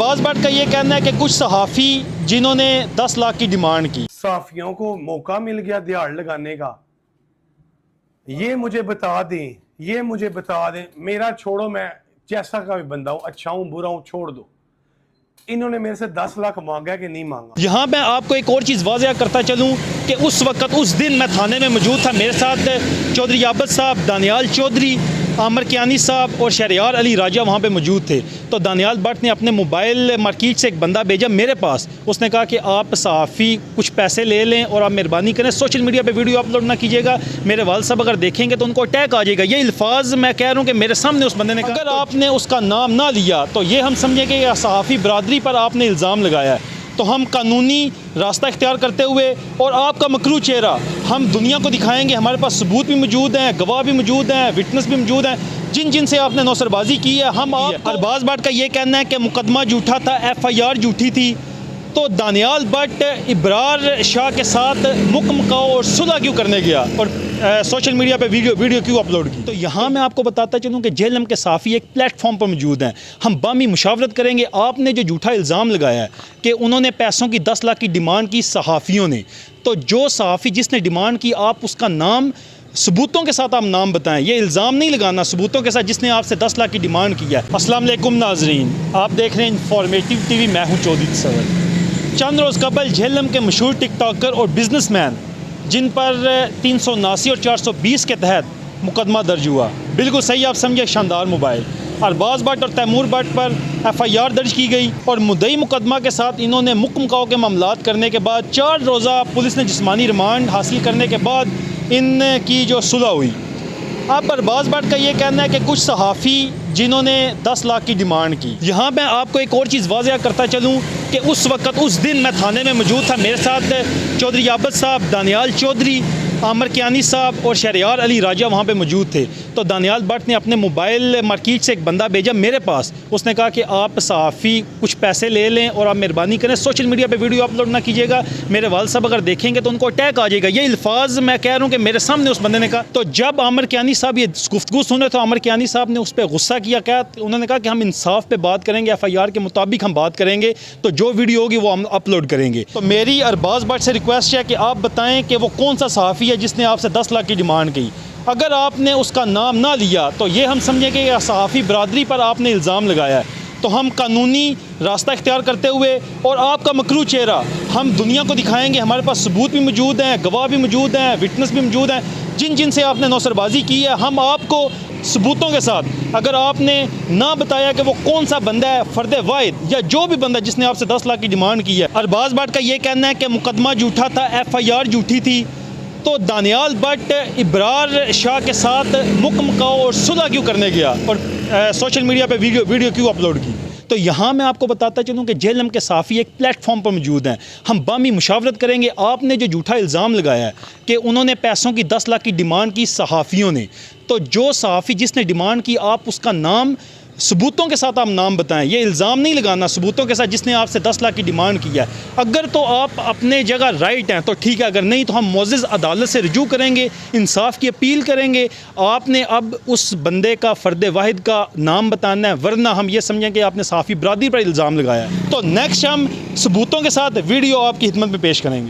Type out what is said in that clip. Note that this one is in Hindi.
बाज़ बात का ये कहना है कि कुछ सहाफ़ी जिन्होंने 10 लाख की डिमांड की, सहाफ़ियों को मौका मिल गया दिहाड़ लगाने का। ये मुझे बता दें, ये मुझे बता दें। मेरा छोड़ो, मैं जैसा का भी बंदा हूँ, अच्छा हूँ बुरा हूँ, छोड़ दो। इन्होंने मेरे से 10 लाख मांगा कि नहीं मांगा। यहाँ मैं आपको एक और चीज़ वाज़ेह करता चलूँ कि उस वक़्त उस दिन मैं थाने में मौजूद था। मेरे साथ चौधरी आबद साहब, दानियाल चौधरी, आमर कियानी साहब और शहरियार अली राजा वहाँ पे मौजूद थे। तो दानियाल भट्ट ने अपने मोबाइल मार्केट से एक बंदा भेजा मेरे पास। उसने कहा कि आप सहाफ़ी कुछ पैसे ले लें और आप मेहरबानी करें सोशल मीडिया पे वीडियो अपलोड ना कीजिएगा, मेरे वाल साहब अगर देखेंगे तो उनको अटैक आ जाएगा। ये अल्फाज मैं कह रहा हूँ कि मेरे सामने उस बंदे ने कहा। अगर आपने उसका नाम ना लिया तो ये हम समझेंगे कि सहाफ़ी बरादरी पर आपने इल्ज़ाम लगाया है। तो हम कानूनी रास्ता इख्तियार करते हुए और आपका मकरू चेहरा हम दुनिया को दिखाएंगे। हमारे पास सबूत भी मौजूद हैं, गवाह भी मौजूद हैं, विटनेस भी मौजूद हैं, जिन जिन से आपने नौसरबाजी की है। हम आप अरबाज भट्ट का ये कहना है कि मुकदमा झूठा था, FIR झूठी थी। तो दानियाल भट्ट इब्रार शाह के साथ मुकमकाओ और सुलह क्यों करने गया और सोशल मीडिया पे वीडियो क्यों अपलोड की। तो यहाँ मैं आपको बताता चलूँ कि JLM के साफ़ी एक प्लेटफॉर्म पर मौजूद हैं। हम बामी मुशावरत करेंगे। आपने जो झूठा इल्ज़ाम लगाया है कि उन्होंने पैसों की 10 लाख की डिमांड की सहाफ़ियों ने, तो जो सहाफ़ी जिसने डिमांड की आप उसका नाम सबूतों के साथ आप नाम बताएं। ये इल्ज़ाम नहीं लगाना, सबूतों के साथ जिसने आपसे 10 लाख की डिमांड की है। अस्सलाम वालेकुम नाजरीन, आप देख रहे हैं इंफॉर्मेटिव TV। मैं हूँ चौधरी तसव्वुर। चंद रोज़ कबल JLM के मशहूर टिकटॉकर और बिजनेसमैन जिन पर 379 और 420 के तहत मुकदमा दर्ज हुआ, बिल्कुल सही आप समझे, शानदार मोबाइल, अरबाज भट्ट और तैमूर भट्ट पर FIR दर्ज की गई और मुद्दई मुकदमा के साथ इन्होंने मुकमकाओ के मामलात करने के बाद 4 रोज़ा पुलिस ने जिस्मानी रिमांड हासिल करने के बाद इनकी जो सुलह हुई। अब अरबाज भट्ट का ये कहना है कि कुछ सहाफ़ी जिन्होंने 10 लाख की डिमांड की। यहाँ मैं आपको एक और चीज़ वाज़ेह करता चलूँ कि उस वक़्त उस दिन मैं थाने में मौजूद था। मेरे साथ चौधरी आबद साहब, दानियाल चौधरी, आमर कियानी साहब और शहरियार अली राजा वहाँ पे मौजूद थे। तो दानियाल भट्ट ने अपने मोबाइल मार्केट से एक बंदा भेजा मेरे पास। उसने कहा कि आप सहाफ़ी कुछ पैसे ले लें और आप मेहरबानी करें सोशल मीडिया पे वीडियो अपलोड ना कीजिएगा, मेरे वाल साहब अगर देखेंगे तो उनको अटैक आ जाएगा। ये अल्फाज मैं कह रहा हूँ कि मेरे सामने उस बंदे ने कहा। तो जब आमर कियानी साहब ये गुफ्तगू सुने तो आमर कियानी साहब ने उस पर गुस्सा किया। क्या उन्होंने कहा कि हम इंसाफ पे बात करेंगे, FIR के मुताबिक हम बात करेंगे, तो जो वीडियो होगी वो हम अपलोड करेंगे। तो मेरी अरबाज भट्ट से रिक्वेस्ट है कि आप बताएं कि वो कौन सा सहाफ़ी है जिसने आपसे 10 लाख की डिमांड की। अगर आपने उसका नाम ना लिया तो ये हम समझेंगे कि सहाफ़ी बरादरी पर आपने इल्ज़ाम लगाया है। तो हम कानूनी रास्ता इख्तियार करते हुए और आपका मकरू चेहरा हम दुनिया को दिखाएंगे। हमारे पास सबूत भी मौजूद हैं, गवाह भी मौजूद हैं, विटनेस भी मौजूद हैं, जिन जिन से आपने नौसरबाजी की है। हम आपको सबूतों के साथ, अगर आपने ना बताया कि वो कौन सा बंदा है, फ़र्द वाहिद या जो भी बंदा जिसने आपसे 10 लाख की डिमांड की है। अरबाज भट्ट का ये कहना है कि मुकदमा झूठा था, FIR झूठी थी। तो दानियाल भट्ट इब्रार शाह के साथ मुकमकाओ और सुलह क्यों करने गया और सोशल मीडिया पे वीडियो क्यों अपलोड की। तो यहाँ मैं आपको बताता चलूँ कि JLM के साफ़ी एक प्लेटफॉर्म पर मौजूद हैं। हम बामी मुशावरत करेंगे। आपने जो झूठा इल्ज़ाम लगाया है कि उन्होंने पैसों की 10 लाख की डिमांड की सहाफ़ियों ने, तो जो सहाफ़ी जिसने डिमांड की आप उसका नाम सबूतों के साथ आप नाम बताएं। ये इल्ज़ाम नहीं लगाना, सबूतों के साथ जिसने आपसे 10 लाख की डिमांड की है। अगर तो आप अपने जगह राइट हैं तो ठीक है, अगर नहीं तो हम मोअज़्ज़ज़ अदालत से रुजू करेंगे, इंसाफ की अपील करेंगे। आपने अब उस बंदे का, फ़र्द वाहिद का नाम बताना है, वरना हम ये समझें कि आपने सहाफ़ी बरादरी पर इल्ज़ाम लगाया है। तो नेक्स्ट हम सबूतों के साथ वीडियो आपकी खिदमत में पेश करेंगे।